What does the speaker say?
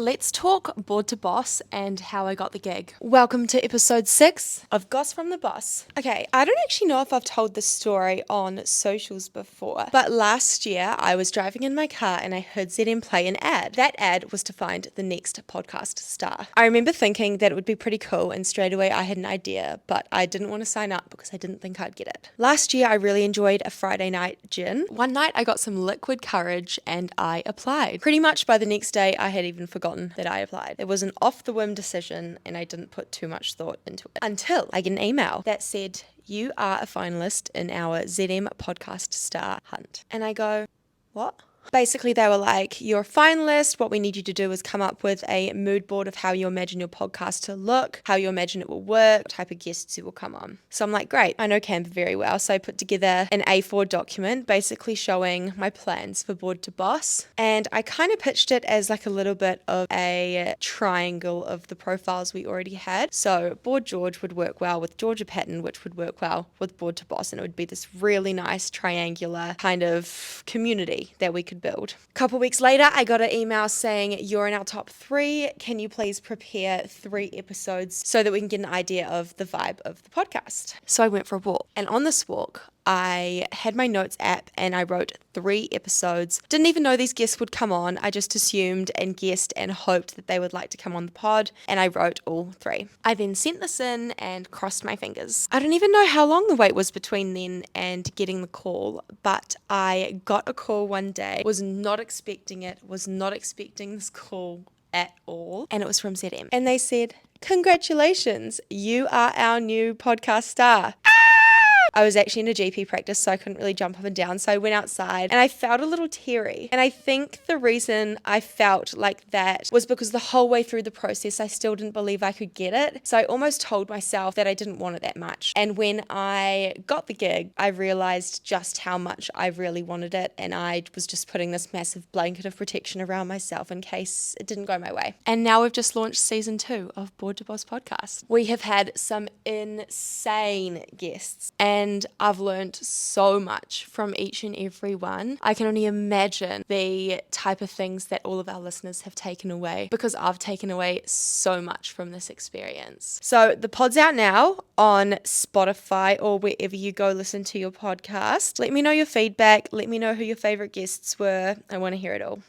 Let's talk Board to Boss and how I got the gig. Welcome to episode 6 of Goss from the Boss. Okay, I don't actually know if I've told this story on socials before, but last year I was driving in my car and I heard ZM play an ad. That ad was to find the next podcast star. I remember thinking that it would be pretty cool, and straight away I had an idea, but I didn't want to sign up because I didn't think I'd get it. Last year I really enjoyed a Friday night gin. One night I got some liquid courage and I applied. Pretty much by the next day I had even forgotten that I applied. It was an off-the-whim decision and I didn't put too much thought into it until I get an email that said, "You are a finalist in our ZM podcast star hunt." And I go, "What?" Basically, they were like, "You're a finalist. What we need you to do is come up with a mood board of how you imagine your podcast to look, how you imagine it will work, what type of guests you will come on." So I'm like, great, I know Canva very well. So I put together an A4 document basically showing my plans for Board to Boss. And I kind of pitched it as like a little bit of a triangle of the profiles we already had. So Board George would work well with Georgia Patton, which would work well with Board to Boss. And it would be this really nice triangular kind of community that we could build. A couple weeks later, I got an email saying, "You're in our top 3. Can you please prepare 3 episodes so that we can get an idea of the vibe of the podcast?" So I went for a walk. And on this walk, I had my notes app and I wrote 3 episodes. Didn't even know these guests would come on. I just assumed and guessed and hoped that they would like to come on the pod. And I wrote all 3. I then sent this in and crossed my fingers. I don't even know how long the wait was between then and getting the call, but I got a call one day. Was not expecting it. Was not expecting this call at all. And it was from ZM. And they said, "Congratulations, you are our new podcast star." I was actually in a GP practice, so I couldn't really jump up and down. So I went outside and I felt a little teary. And I think the reason I felt like that was because the whole way through the process, I still didn't believe I could get it. So I almost told myself that I didn't want it that much. And when I got the gig, I realized just how much I really wanted it. And I was just putting this massive blanket of protection around myself in case it didn't go my way. And now we've just launched season 2 of Board to Boss podcast. We have had some insane guests. And I've learned so much from each and every one. I can only imagine the type of things that all of our listeners have taken away, because I've taken away so much from this experience. So the pod's out now on Spotify or wherever you go listen to your podcast. Let me know your feedback. Let me know who your favorite guests were. I want to hear it all.